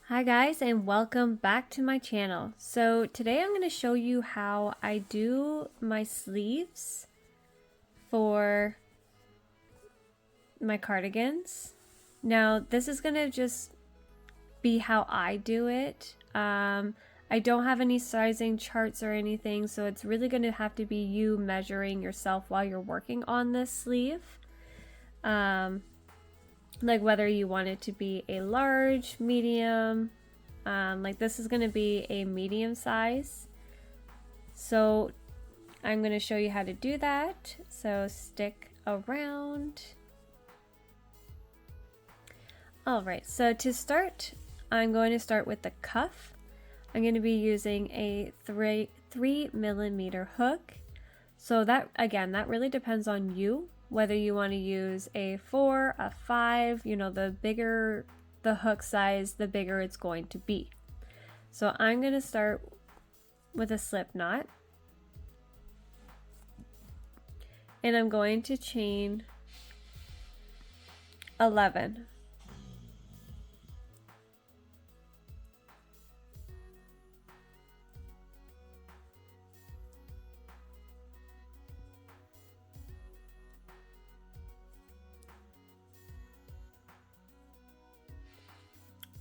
Hi guys, and welcome back to my channel. So today I'm going to show you how I do my sleeves for my cardigans. Now this is going to just be how I do it. I don't have any sizing charts or anything, so it's really going to have to be you measuring yourself while you're working on this sleeve. Like whether you want it to be a large, medium, like this is going to be a medium size. So I'm going to show you how to do that. So stick around. Alright, so to start, I'm going to start with the cuff. I'm going to be using a 3mm hook. So that, again, that really depends on you. Whether you want to use a 4, a 5, you know, the bigger the hook size, the bigger it's going to be. So I'm going to start with a slip knot. And I'm going to chain 11.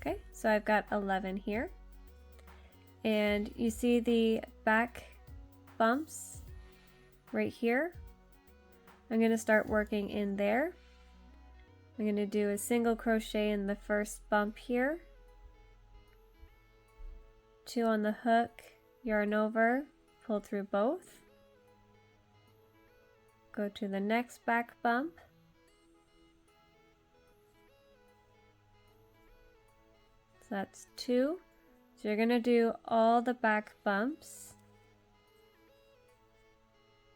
Okay, so I've got 11 here. And you see the back bumps right here? I'm going to start working in there. I'm going to do a single crochet in the first bump here. 2 on the hook, yarn over, pull through both. Go to the next back bump. So that's 2. So you're going to do all the back bumps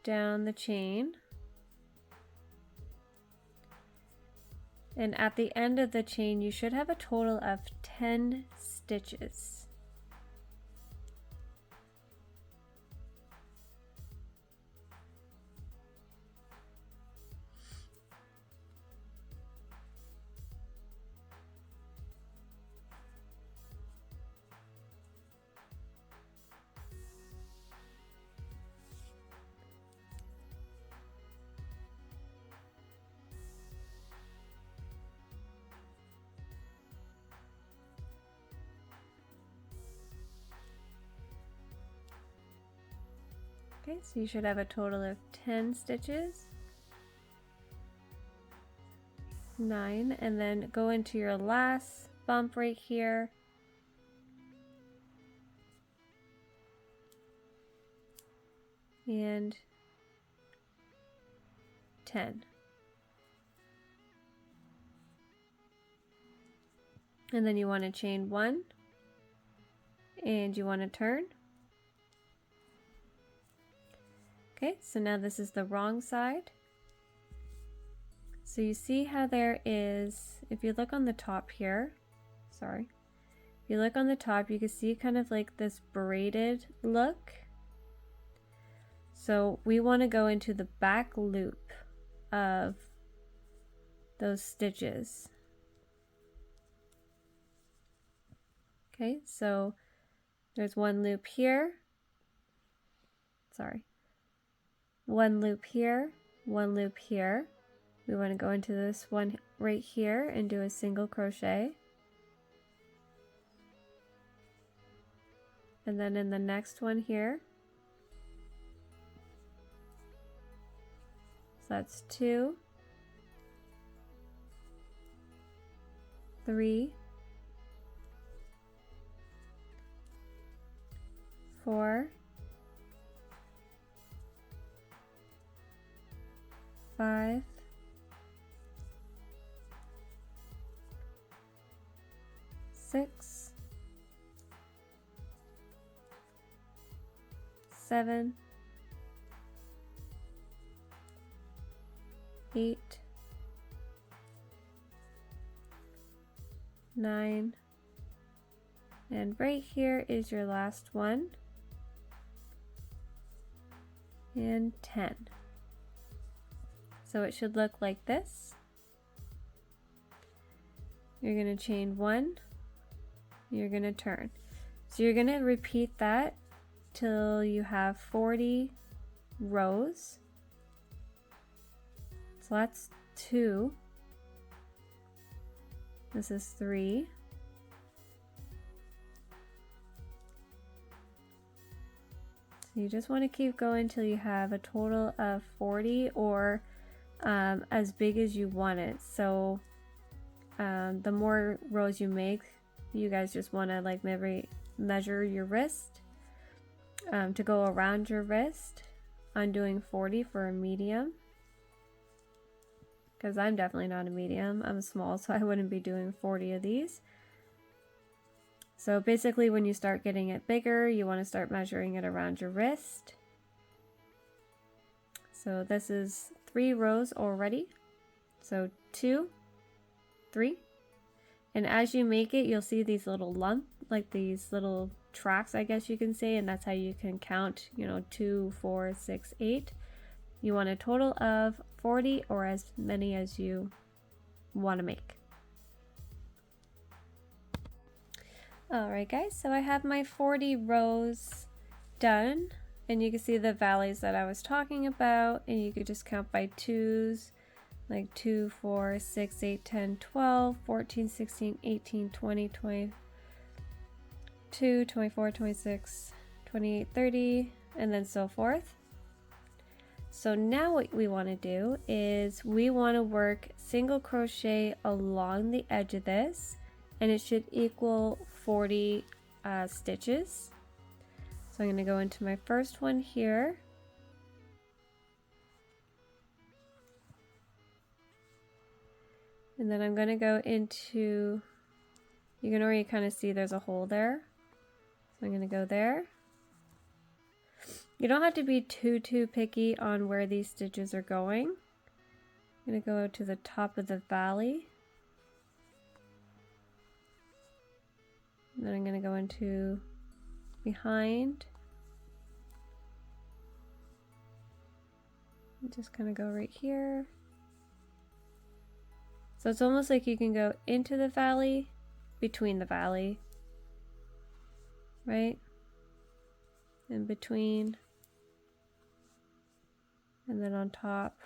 down the chain. And at the end of the chain, you should have a total of 10 stitches. Okay, so you should have a total of 10 stitches. 9, and then go into your last bump right here. And 10. And then you want to chain 1, and you want to turn. Okay, so now this is the wrong side. So you see how there is, if you look on the top here, if you look on the top, you can see kind of like this braided look. So we want to go into the back loop of those stitches. Okay, so there's one loop here. One loop here, one loop here. We want to go into this one right here and do a single crochet. And then in the next one here. So that's 2, 3, 4, 5, 6, 7, 8, 9, and right here is your last one, and 10. So it should look like this. You're going to chain 1, you're going to turn. So you're going to repeat that till you have 40 rows. So that's 2. This is 3. So you just want to keep going till you have a total of 40, or as big as you want it. So the more rows you make, you guys just want to like measure your wrist to go around your wrist. I'm doing 40 for a medium, because I'm definitely not a medium. I'm small, so I wouldn't be doing 40 of these. So basically when you start getting it bigger, you want to start measuring it around your wrist. So this is 3 rows already. So 2, 3. And as you make it, you'll see these little like these little tracks, I guess you can say, and that's how you can count, 2, 4, 6, 8. You want a total of 40, or as many as you want to make. Alright guys, so I have my 40 rows done, and you can see the valleys that I was talking about, and you could just count by 2s, like 2, 4, 6, 8, 10, 12, 14, 16, 18, 20, 22, 24, 26, 28, 30, and then so forth. So now what we want to do is we want to work single crochet along the edge of this, and it should equal 40 stitches. So I'm going to go into my first one here. And then I'm going to go into, you can already kind of see there's a hole there. So I'm going to go there. You don't have to be too picky on where these stitches are going. I'm going to go to the top of the valley. And then I'm going to go into behind. And just kind of go right here. So it's almost like you can go into the valley, between the valley, right? In between. And then on top.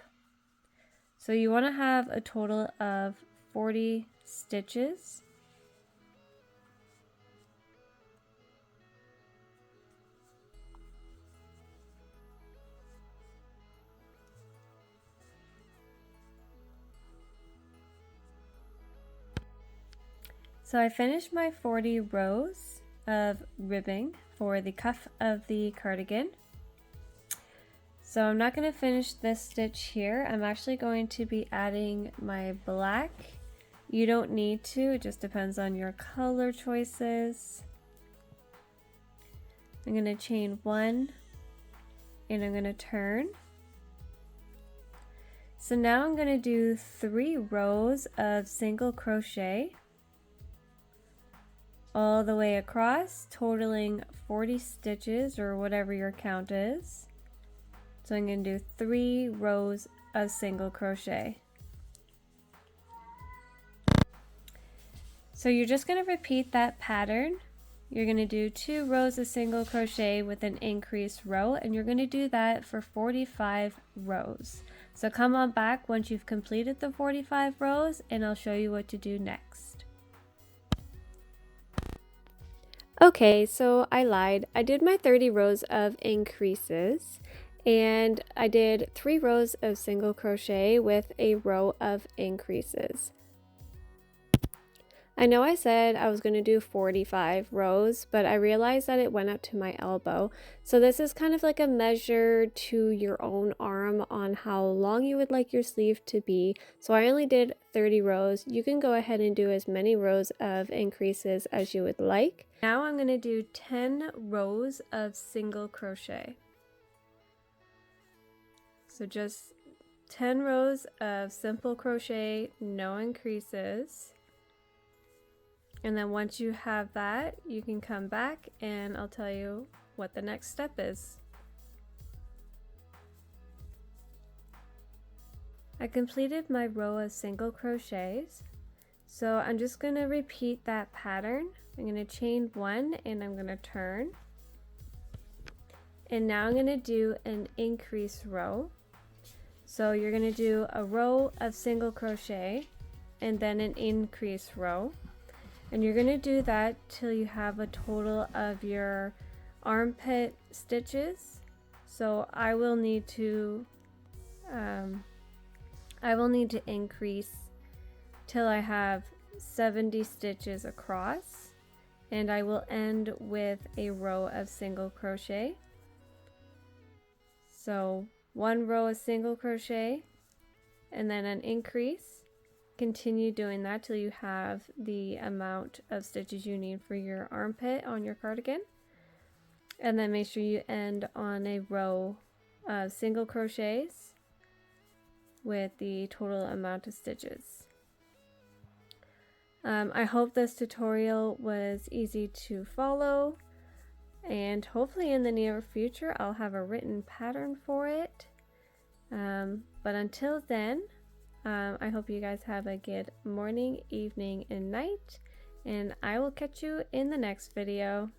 So you want to have a total of 40 stitches. So I finished my 40 rows of ribbing for the cuff of the cardigan. So I'm not going to finish this stitch here. I'm actually going to be adding my black. You don't need to, it just depends on your color choices. I'm going to chain 1 and I'm going to turn. So now I'm going to do 3 rows of single crochet all the way across, totaling 40 stitches or whatever your count is. So I'm going to do 3 rows of single crochet. So you're just going to repeat that pattern. You're going to do 2 rows of single crochet with an increased row, and you're going to do that for 45 rows. So come on back once you've completed the 45 rows and I'll show you what to do next. Okay, so I lied. I did my 30 rows of increases, and I did 3 rows of single crochet with a row of increases. I know I said I was going to do 45 rows, but I realized that it went up to my elbow. So this is kind of like a measure to your own arm on how long you would like your sleeve to be. So I only did 30 rows. You can go ahead and do as many rows of increases as you would like. Now I'm going to do 10 rows of single crochet. So just 10 rows of simple crochet, no increases. And then once you have that, you can come back and I'll tell you what the next step is. I completed my row of single crochets. So I'm just going to repeat that pattern. I'm going to chain 1 and I'm going to turn. And now I'm going to do an increase row. So you're going to do a row of single crochet and then an increase row. And you're going to do that till you have a total of your armpit stitches. So I will need to increase till I have 70 stitches across, and I will end with a row of single crochet. So 1 row of single crochet and then an increase. Continue doing that till you have the amount of stitches you need for your armpit on your cardigan, and then make sure you end on a row of single crochets with the total amount of stitches. I hope this tutorial was easy to follow, and hopefully in the near future I'll have a written pattern for it. But until then, I hope you guys have a good morning, evening, and night, and I will catch you in the next video.